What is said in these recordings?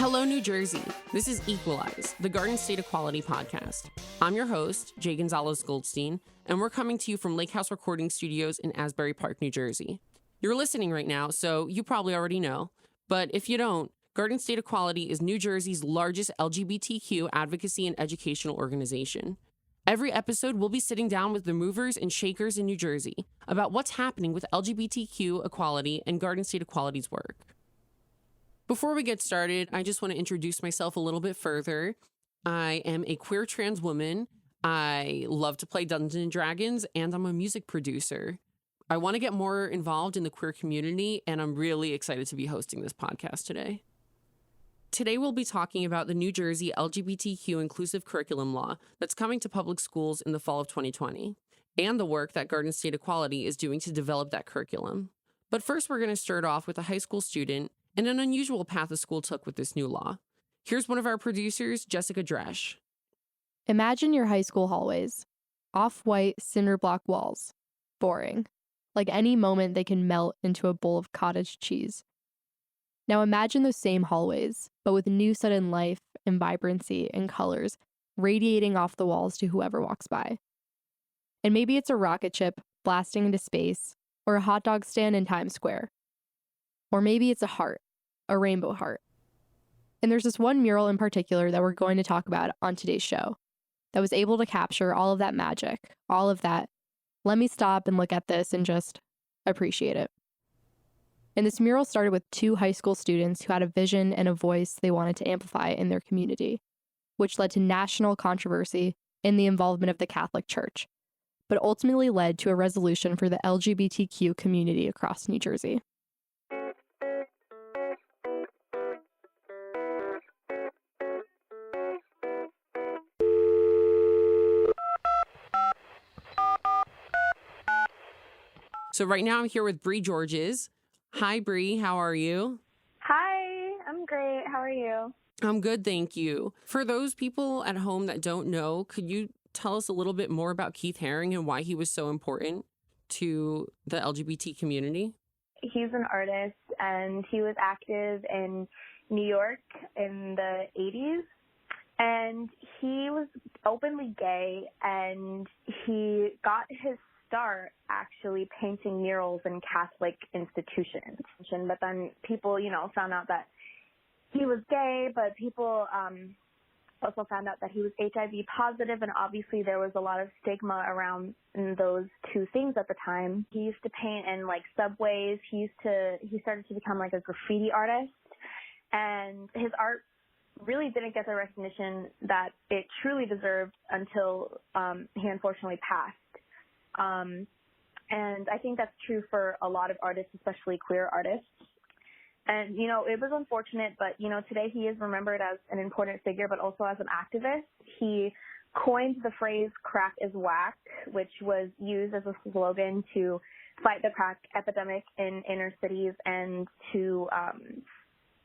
Hello, New Jersey. This is Equalize, the Garden State Equality podcast. I'm your host, Jay Gonzalez Goldstein, and we're coming to you from Lake House Recording Studios in Asbury Park, New Jersey. You're listening right now, so you probably already know. But if you don't, Garden State Equality is New Jersey's largest LGBTQ advocacy and educational organization. Every episode, we'll be sitting down with the movers and shakers in New Jersey about what's happening with LGBTQ equality and Garden State Equality's work. Before we get started, I just want to introduce myself a little bit further. I am a queer trans woman. I love to play Dungeons and Dragons, and I'm a music producer. I want to get more involved in the queer community, and I'm really excited to be hosting this podcast today. Today, we'll be talking about the New Jersey LGBTQ-Inclusive curriculum law that's coming to public schools in the fall of 2020, and the work that Garden State Equality is doing to develop that curriculum. But first, we're going to start off with a high school student and an unusual path the school took with this new law. Here's one of our producers, Jessica Dresch. Imagine your high school hallways. Off-white cinder block walls. Boring. Like any moment they can melt into a bowl of cottage cheese. Now imagine those same hallways, but with new sudden life and vibrancy and colors radiating off the walls to whoever walks by. And maybe it's a rocket ship blasting into space, or a hot dog stand in Times Square. Or maybe it's a heart, a rainbow heart. And there's this one mural in particular that we're going to talk about on today's show that was able to capture all of that magic, all of that, let me stop and look at this and just appreciate it. And this mural started with two high school students who had a vision and a voice they wanted to amplify in their community, which led to national controversy and the involvement of the Catholic Church, but ultimately led to a resolution for the LGBTQ community across New Jersey. So right now I'm here with Bree Georges. Hi, Bree. How are you? Hi, I'm great. How are you? I'm good, thank you. For those people at home that don't know, could you tell us a little bit more about Keith Haring and why he was so important to the LGBT community? He's an artist, and he was active in New York in the 80s. And he was openly gay, and he got his start actually painting murals in Catholic institutions. But then people, found out that he was gay, but people also found out that he was HIV positive, and obviously there was a lot of stigma around those two things at the time. He used to paint in subways. He started to become a graffiti artist, and his art really didn't get the recognition that it truly deserved until he unfortunately passed. And I think that's true for a lot of artists, especially queer artists. And, it was unfortunate, but, today he is remembered as an important figure, but also as an activist. He coined the phrase crack is whack, which was used as a slogan to fight the crack epidemic in inner cities and to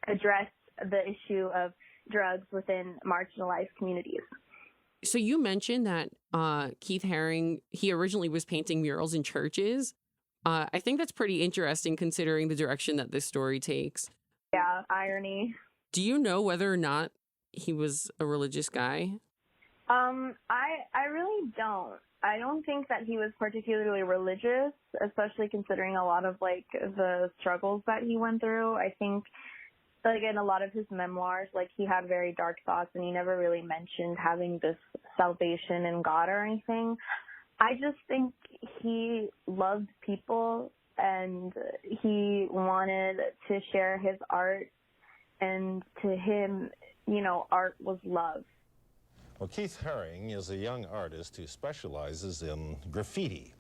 address the issue of drugs within marginalized communities. So you mentioned that Keith Haring, he originally was painting murals in churches. I think that's pretty interesting considering the direction that this story takes. Yeah, irony. Do you know whether or not he was a religious guy? I really don't. I don't think that he was particularly religious, especially considering a lot of the struggles that he went through. I think in a lot of his memoirs, he had very dark thoughts, and he never really mentioned having this salvation in God or anything. I just think he loved people, and he wanted to share his art, and to him, art was love. Well, Keith Haring is a young artist who specializes in graffiti.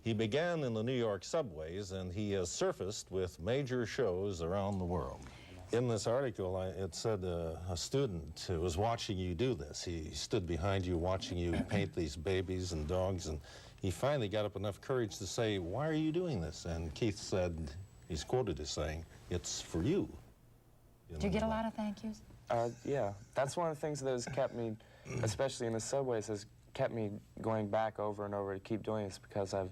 He began in the New York subways, and he has surfaced with major shows around the world. In this article, it said a student was watching you do this. He stood behind you watching you paint these babies and dogs, and he finally got up enough courage to say, "Why are you doing this?" And Keith said, he's quoted as saying, "It's for you." Did you get a lot of thank yous? Yeah, that's one of the things that has kept me, especially in the subways, has kept me going back over and over to keep doing this, because I've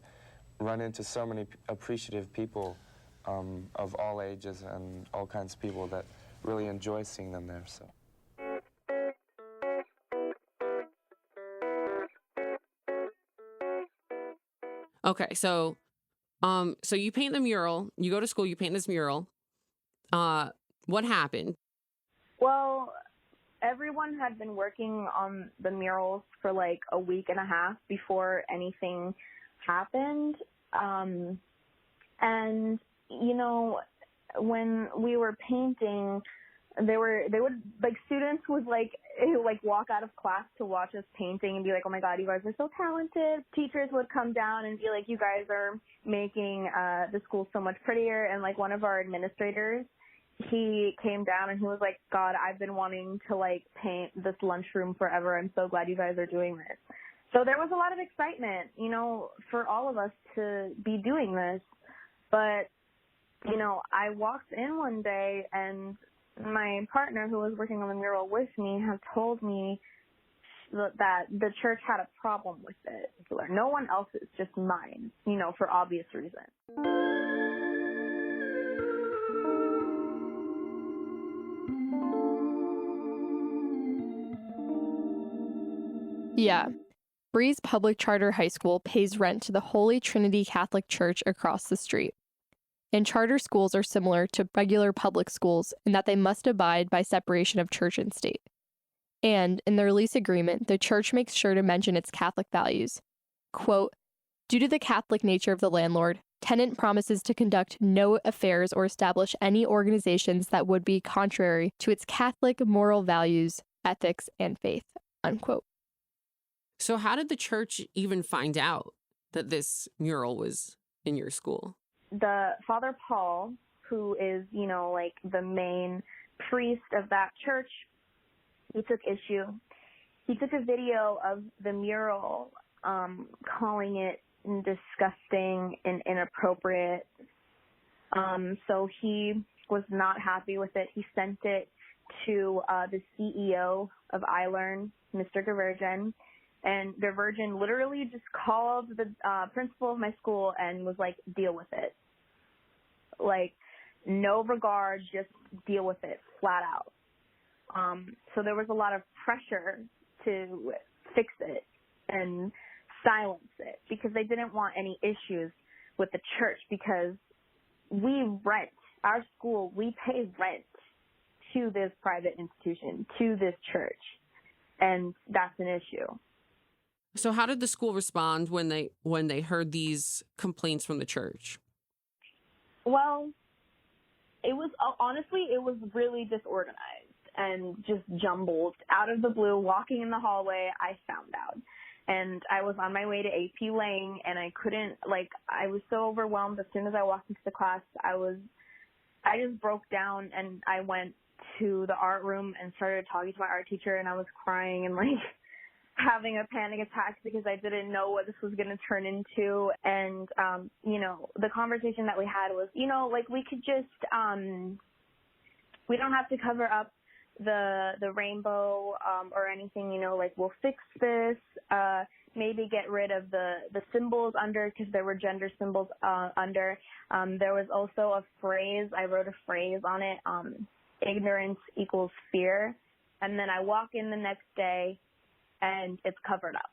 run into so many appreciative people of all ages and all kinds of people that really enjoy seeing them there. So. Okay, so you paint the mural, you go to school, you paint this mural. What happened? Well, everyone had been working on the murals for like a week and a half before anything happened. And, you know, when we were painting, they would, like, students would, like, walk out of class to watch us painting and be like, oh, my God, you guys are so talented. Teachers would come down and be like, you guys are making the school so much prettier. And, like, one of our administrators, he came down and he was like, God, I've been wanting to, like, paint this lunchroom forever. I'm so glad you guys are doing this. So there was a lot of excitement, you know, for all of us to be doing this. But, you know, I walked in one day and my partner who was working on the mural with me had told me that the church had a problem with it. No one else's, just mine, you know, for obvious reasons. Yeah. Breeze Public Charter High School pays rent to the Holy Trinity Catholic Church across the street. And charter schools are similar to regular public schools in that they must abide by separation of church and state. And in their lease agreement, the church makes sure to mention its Catholic values. Quote, due to the Catholic nature of the landlord, tenant promises to conduct no affairs or establish any organizations that would be contrary to its Catholic moral values, ethics, and faith, unquote. So how did the church even find out that this mural was in your school? The Father Paul, who is, you know, like the main priest of that church, he took issue. He took a video of the mural, calling it disgusting and inappropriate. So he was not happy with it. He sent it to the CEO of iLearn, Mr. Gaverjan. And Gaverjan literally just called the principal of my school and was like, deal with it. Like, no regard, just deal with it, flat out. So there was a lot of pressure to fix it and silence it because they didn't want any issues with the church because we rent, our school, we pay rent to this private institution, to this church, and that's an issue. So how did the school respond when they heard these complaints from the church? Well, it was really disorganized and just jumbled. Out of the blue, walking in the hallway, I found out. And I was on my way to AP Lang, and I was so overwhelmed. As soon as I walked into the class, I just broke down, and I went to the art room and started talking to my art teacher, and I was crying and, like, having a panic attack because I didn't know what this was going to turn into. And, you know, the conversation that we had was, you know, like, we could just, we don't have to cover up the rainbow or anything, you know, like, we'll fix this, maybe get rid of the symbols under because there were gender symbols under. There was also a phrase, I wrote a phrase on it, ignorance equals fear. And then I walk in the next day and it's covered up.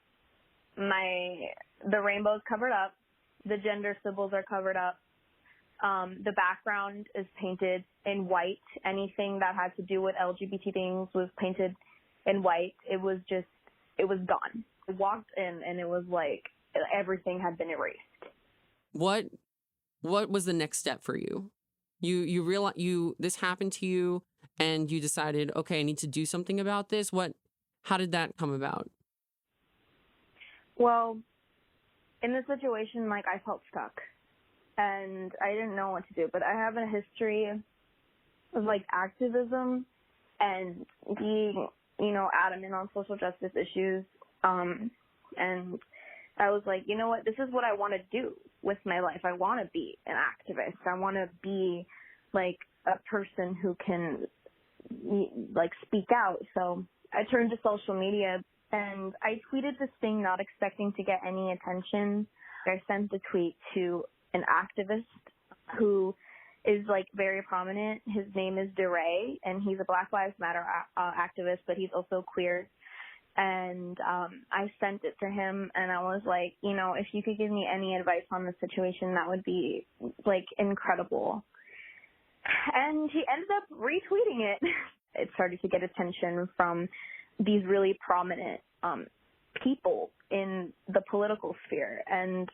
The rainbow's covered up. The gender symbols are covered up. The background is painted in white. Anything that had to do with LGBT things was painted in white. It was gone. I walked in and it was like everything had been erased. What was the next step for you? You realized this happened to you and you decided, okay, I need to do something about this. How did that come about? Well, in this situation, like, I felt stuck and I didn't know what to do, but I have a history of, like, activism and being, you know, adamant on social justice issues. And I was like, you know what, this is what I want to do with my life. I want to be an activist. I want to be, like, a person who can, like, speak out. So I turned to social media and I tweeted this thing not expecting to get any attention. I sent the tweet to an activist who is like very prominent. His name is DeRay, and he's a Black Lives Matter activist, but he's also queer. And I sent it to him, and I was like, if you could give me any advice on the situation, that would be like incredible. And he ended up retweeting it. It started to get attention from these really prominent people in the political sphere. And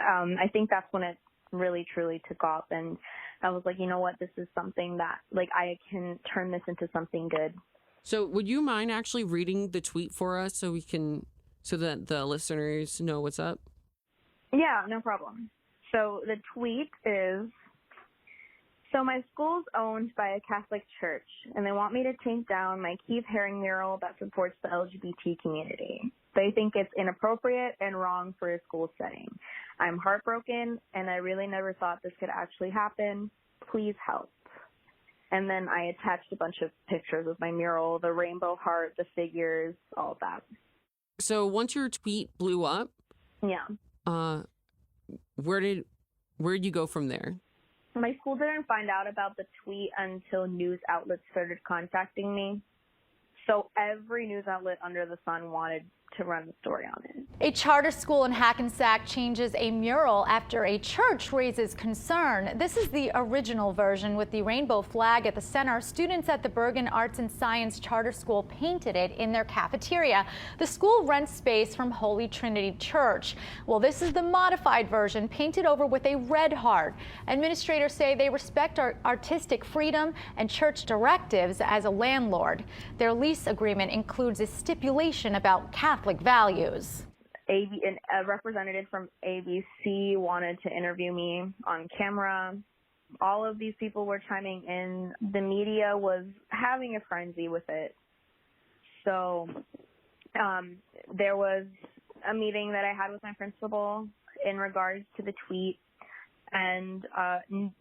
I think that's when it really, truly took off. And I was like, you know what, this is something that, like, I can turn this into something good. So would you mind actually reading the tweet for us so that the listeners know what's up? Yeah, no problem. So the tweet is, so my school's owned by a Catholic church, and they want me to take down my Keith Haring mural that supports the LGBT community. They think it's inappropriate and wrong for a school setting. I'm heartbroken, and I really never thought this could actually happen. Please help. And then I attached a bunch of pictures of my mural, the rainbow heart, the figures, all of that. So once your tweet blew up, yeah, where did you go from there? My school didn't find out about the tweet until news outlets started contacting me. So every news outlet under the sun wanted to run the story on it. A charter school in Hackensack changes a mural after a church raises concern. This is the original version with the rainbow flag at the center. Students at the Bergen Arts and Science Charter School painted it in their cafeteria. The school rents space from Holy Trinity Church. Well, this is the modified version, painted over with a red heart. Administrators say they respect artistic freedom and church directives as a landlord. Their lease agreement includes a stipulation about Catholic values. A representative from ABC wanted to interview me on camera. All of these people were chiming in. The media was having a frenzy with it. So there was a meeting that I had with my principal in regards to the tweet and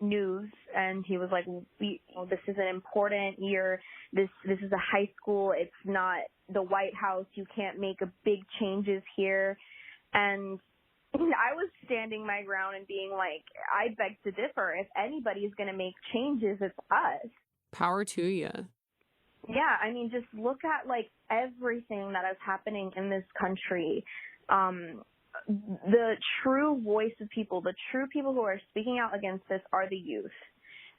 news, and he was like, this is an important year. This is a high school. It's not the White House. You can't make a big changes here. And I was standing my ground and being like, I beg to differ. If anybody's going to make changes, it's us. Power to you. Yeah, I mean, just look at like everything that is happening in this country. The true voice of people, the true people who are speaking out against this are the youth,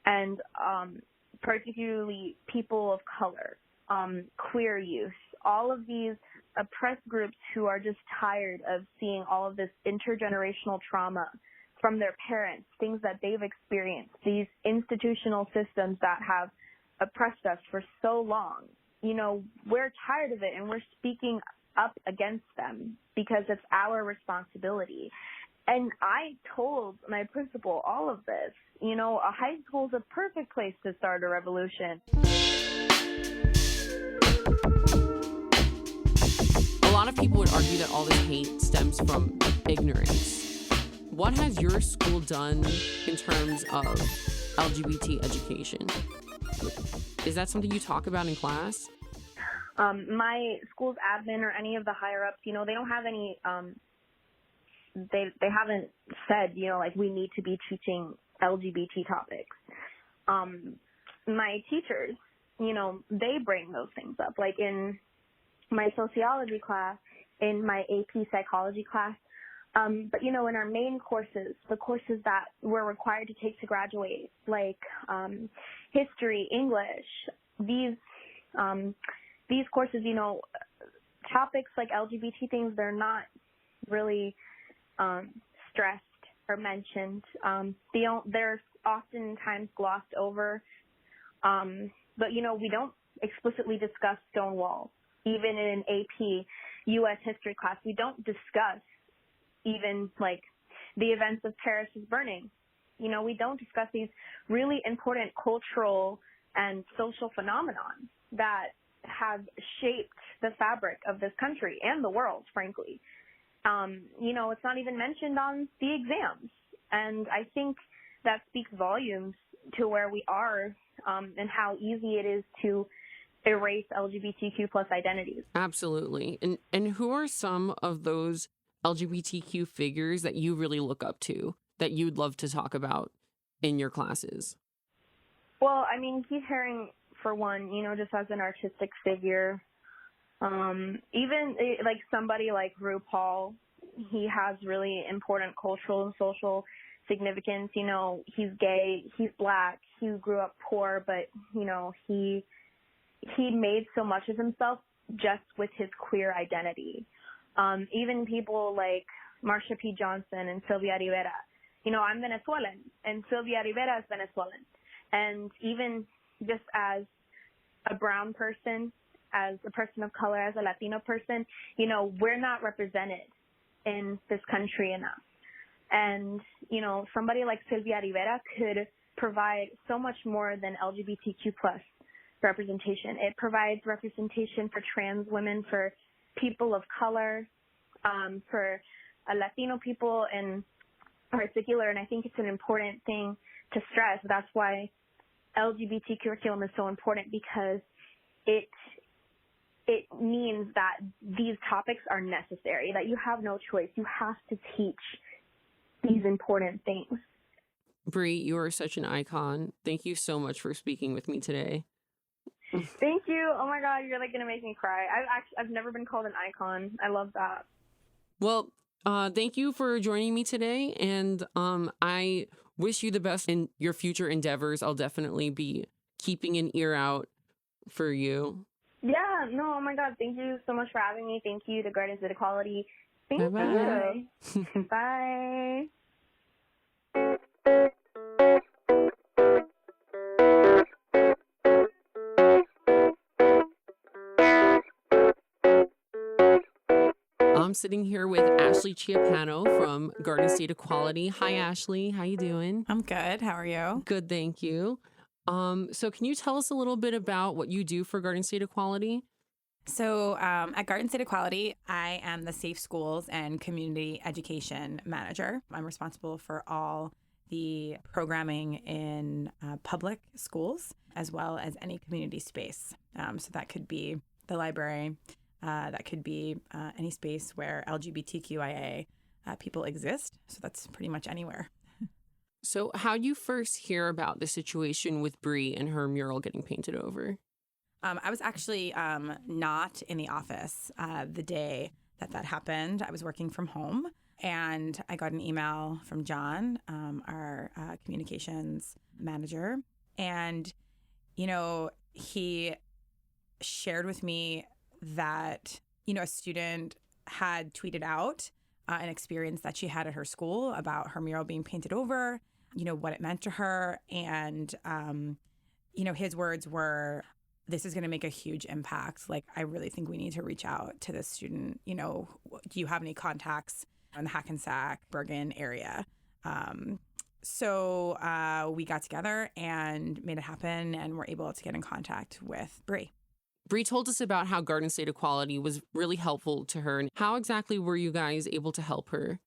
and particularly people of color, queer youth, all of these oppressed groups who are just tired of seeing all of this intergenerational trauma from their parents, things that they've experienced, these institutional systems that have oppressed us for so long. We're tired of it, and we're speaking up against them because it's our responsibility. And I told my principal all of this. A high school is a perfect place to start a revolution. A lot of people would argue that all this hate stems from ignorance. What has your school done in terms of LGBT education? Is that something you talk about in class? My school's admin or any of the higher ups, they don't have any, they haven't said, like we need to be teaching LGBT topics. My teachers, they bring those things up. Like in my sociology class, in my AP psychology class, but in our main courses, the courses that we're required to take to graduate, like history, English, these courses, topics like LGBT things, they're not really stressed or mentioned. They're oftentimes glossed over. But, we don't explicitly discuss Stonewall. Even in an AP U.S. history class, we don't discuss even, like, the events of Paris's burning. We don't discuss these really important cultural and social phenomenon that have shaped the fabric of this country and the world, frankly. It's not even mentioned on the exams. And I think that speaks volumes to where we are and how easy it is to erase LGBTQ plus identities. Absolutely. And who are some of those LGBTQ figures that you really look up to, that you'd love to talk about in your classes? Well, I mean, Keith Haring, for one, just as an artistic figure, even like somebody like RuPaul, he has really important cultural and social significance. He's gay, he's Black, he grew up poor, but, he made so much of himself just with his queer identity. Even people like Marsha P. Johnson and Sylvia Rivera. I'm Venezuelan, and Sylvia Rivera is Venezuelan. And even just as a brown person, as a person of color, as a Latino person, we're not represented in this country enough. And, somebody like Sylvia Rivera could provide so much more than LGBTQ plus representation. It provides representation for trans women, for people of color, for Latino people in particular, and I think it's an important thing to stress. That's why LGBT curriculum is so important, because it means that these topics are necessary, that you have no choice. You have to teach these important things. Bree, you are such an icon. Thank you so much for speaking with me today. Thank you. Oh my God, you're like gonna make me cry. I've never been called an icon. I love that. Well, thank you for joining me today, and I wish you the best in your future endeavors. I'll definitely be keeping an ear out for you. Yeah, no, oh my God, thank you so much for having me. Thank you to Guardians of Equality. Thank Bye-bye. you. Bye. I'm sitting here with Ashley Chiapano from Garden State Equality. Hi, Ashley. How you doing? I'm good. How are you? Good, thank you. So can you tell us a little bit about what you do for Garden State Equality? So at Garden State Equality, I am the Safe Schools and Community Education Manager. I'm responsible for all the programming in public schools, as well as any community space. So that could be the library, that could be any space where LGBTQIA people exist. So that's pretty much anywhere. So how'd you first hear about the situation with Bree and her mural getting painted over? I was actually not in the office the day that happened. I was working from home, and I got an email from John, our communications manager. And, he shared with me that, a student had tweeted out an experience that she had at her school about her mural being painted over, what it meant to her. And, his words were, "This is going to make a huge impact. Like, I really think we need to reach out to this student. Do you have any contacts in the Hackensack, Bergen area?" So we got together and made it happen, and were able to get in contact with Bree. Bree told us about how Garden State Equality was really helpful to her. And how exactly were you guys able to help her?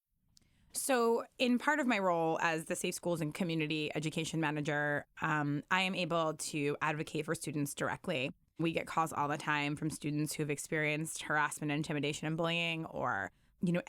So in part of my role as the Safe Schools and Community Education Manager, I am able to advocate for students directly. We get calls all the time from students who've experienced harassment, intimidation, and bullying, or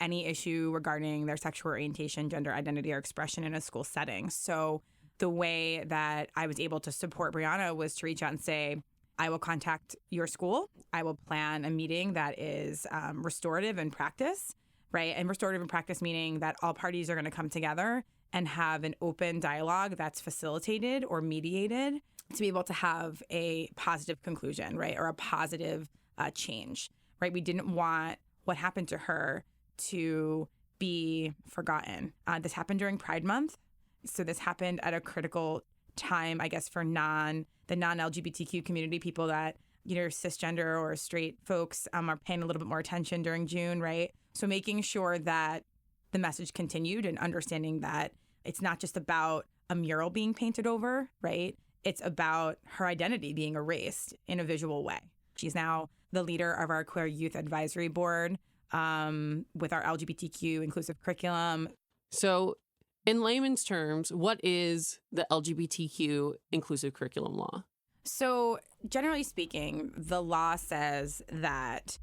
any issue regarding their sexual orientation, gender identity, or expression in a school setting. So the way that I was able to support Brianna was to reach out and say, I will contact your school. I will plan a meeting that is restorative in practice, right? And restorative in practice meaning that all parties are going to come together and have an open dialogue that's facilitated or mediated to be able to have a positive conclusion, right? Or a positive change, right? We didn't want what happened to her to be forgotten. This happened during Pride Month. So this happened at a critical time, I guess, for the non-LGBTQ community, people that, cisgender or straight folks are paying a little bit more attention during June, right? So making sure that the message continued and understanding that it's not just about a mural being painted over, right? It's about her identity being erased in a visual way. She's now the leader of our Queer Youth Advisory Board with our LGBTQ-Inclusive curriculum. So in layman's terms, what is the LGBTQ-Inclusive curriculum law? So generally speaking, the law says that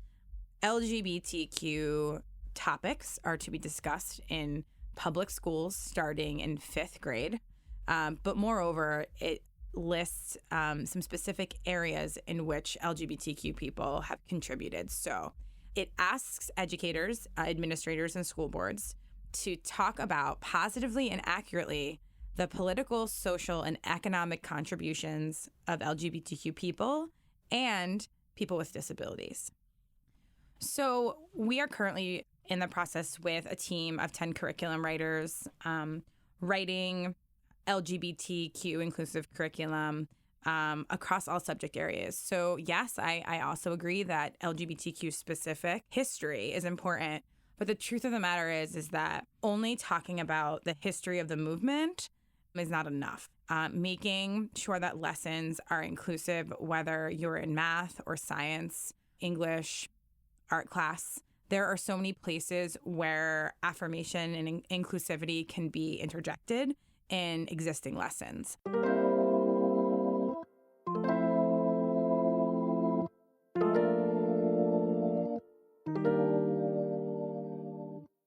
LGBTQ topics are to be discussed in public schools starting in 5th grade. But moreover, it lists some specific areas in which LGBTQ people have contributed. So it asks educators, administrators, and school boards to talk about positively and accurately the political, social, and economic contributions of LGBTQ people and people with disabilities. So we are currently in the process with a team of 10 curriculum writers writing LGBTQ-inclusive curriculum across all subject areas. So yes, I also agree that LGBTQ-specific history is important. But the truth of the matter is that only talking about the history of the movement is not enough. Making sure that lessons are inclusive, whether you're in math or science, English, art class, there are so many places where affirmation and inclusivity can be interjected in existing lessons.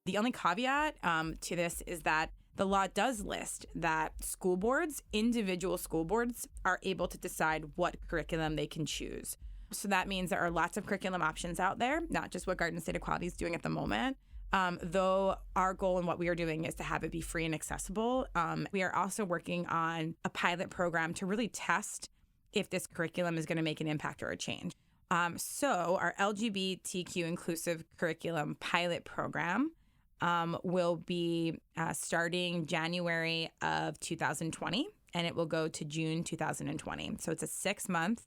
The only caveat to this is that the law does list that school boards, individual school boards, are able to decide what curriculum they can choose. So that means there are lots of curriculum options out there, not just what Garden State Equality is doing at the moment. Though our goal and what we are doing is to have it be free and accessible. We are also working on a pilot program to really test if this curriculum is going to make an impact or a change. So our LGBTQ inclusive curriculum pilot program will be starting January of 2020, and it will go to June 2020. So it's a 6-month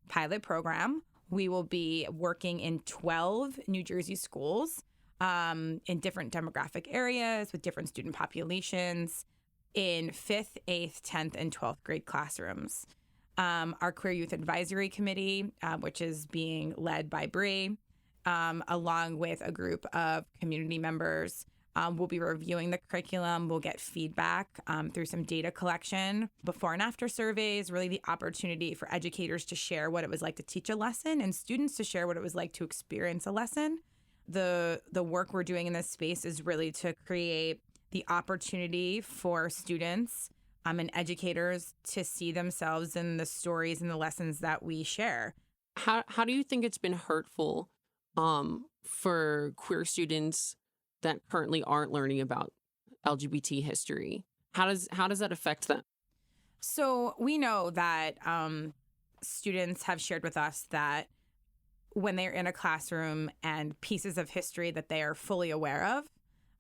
pilot program. We will be working in 12 New Jersey schools in different demographic areas with different student populations in 5th, 8th, 10th, and 12th grade classrooms. Our Queer Youth Advisory Committee, which is being led by Bree, along with a group of community members, we'll be reviewing the curriculum. We'll get feedback through some data collection, before and after surveys, really the opportunity for educators to share what it was like to teach a lesson and students to share what it was like to experience a lesson. The work we're doing in this space is really to create the opportunity for students and educators to see themselves in the stories and the lessons that we share. How do you think it's been hurtful for queer students that currently aren't learning about LGBT history? How does that affect them? So we know that students have shared with us that when they're in a classroom and pieces of history that they are fully aware of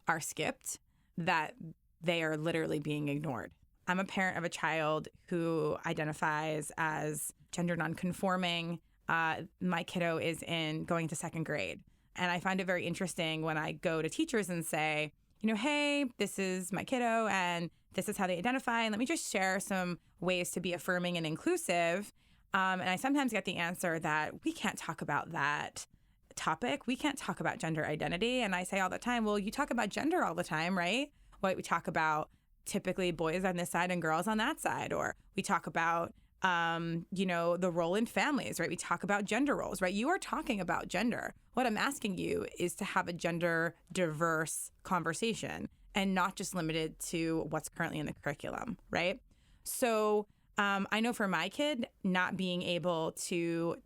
are skipped, that they are literally being ignored. I'm a parent of a child who identifies as gender nonconforming. My kiddo is going to 2nd grade. And I find it very interesting when I go to teachers and say, hey, this is my kiddo and this is how they identify. And let me just share some ways to be affirming and inclusive. And I sometimes get the answer that we can't talk about that topic. We can't talk about gender identity. And I say all the time, well, you talk about gender all the time, right? Well, we talk about typically boys on this side and girls on that side. Or we talk about, the role in families, right? We talk about gender roles, right? You are talking about gender. What I'm asking you is to have a gender diverse conversation and not just limited to what's currently in the curriculum, right? So I know for my kid, not being able to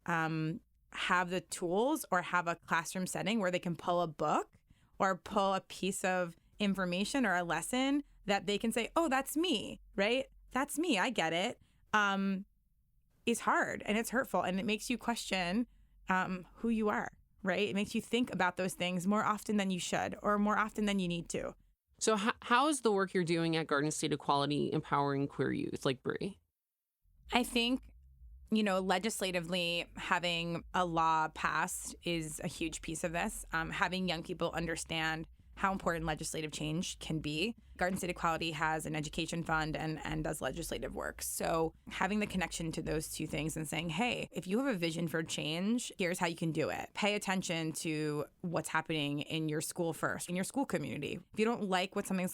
have the tools or have a classroom setting where they can pull a book or pull a piece of information or a lesson that they can say, oh, that's me, right? That's me. I get it. Is hard and it's hurtful and it makes you question who you are, right? It makes you think about those things more often than you should or more often than you need to. So how is the work you're doing at Garden State Equality empowering queer youth like Bree? I think, legislatively having a law passed is a huge piece of this. Having young people understand how important legislative change can be. Garden State Equality has an education fund and does legislative work. So having the connection to those two things and saying, hey, if you have a vision for change, here's how you can do it. Pay attention to what's happening in your school first, in your school community. If you don't like something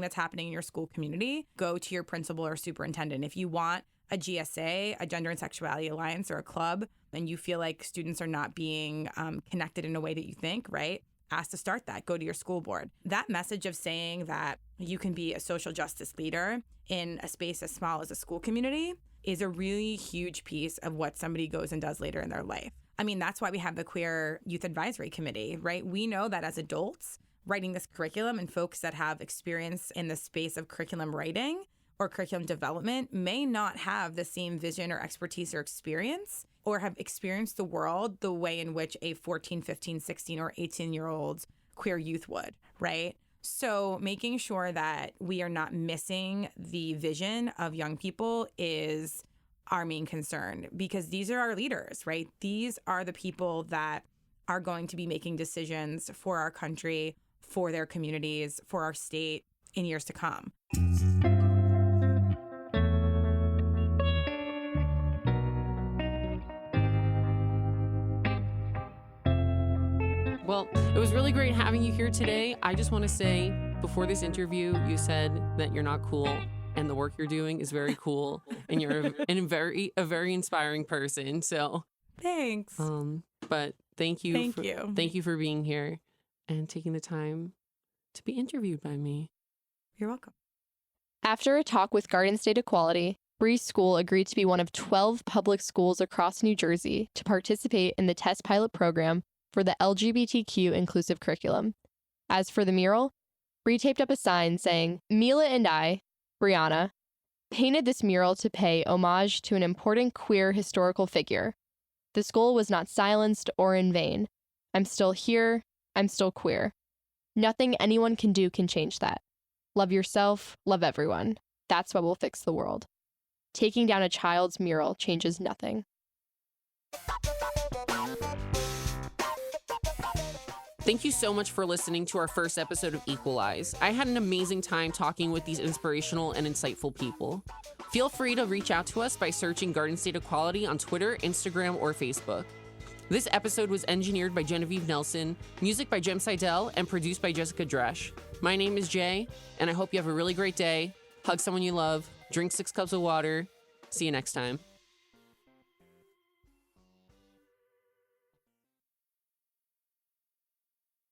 that's happening in your school community, go to your principal or superintendent. If you want a GSA, a Gender and Sexuality Alliance, or a club, and you feel like students are not being connected in a way that you think, right? Ask to start that. Go to your school board. That message of saying that, you can be a social justice leader in a space as small as a school community is a really huge piece of what somebody goes and does later in their life. I mean, that's why we have the Queer Youth Advisory Committee, right? We know that as adults, writing this curriculum and folks that have experience in the space of curriculum writing or curriculum development may not have the same vision or expertise or experience or have experienced the world the way in which a 14, 15, 16, or 18-year-old queer youth would, right? So making sure that we are not missing the vision of young people is our main concern, because these are our leaders, right? These are the people that are going to be making decisions for our country, for their communities, for our state in years to come. Well, it was really great having you here today. I just want to say, before this interview, you said that you're not cool, and the work you're doing is very cool, and you're a very inspiring person. So, thanks. But thank you. Thank you for being here and taking the time to be interviewed by me. You're welcome. After a talk with Garden State Equality, Bree's school agreed to be one of 12 public schools across New Jersey to participate in the test pilot program for the LGBTQ-Inclusive curriculum. As for the mural, Bree taped up a sign saying, "Mila and I, Brianna, painted this mural to pay homage to an important queer historical figure. This goal was not silenced or in vain. I'm still here. I'm still queer. Nothing anyone can do can change that. Love yourself, love everyone. That's what will fix the world. Taking down a child's mural changes nothing." Thank you so much for listening to our first episode of Equalize. I had an amazing time talking with these inspirational and insightful people. Feel free to reach out to us by searching Garden State Equality on Twitter, Instagram, or Facebook. This episode was engineered by Genevieve Nelson, music by Jem Seidel, and produced by Jessica Dresch. My name is Jay, and I hope you have a really great day. Hug someone you love, drink 6 cups of water. See you next time.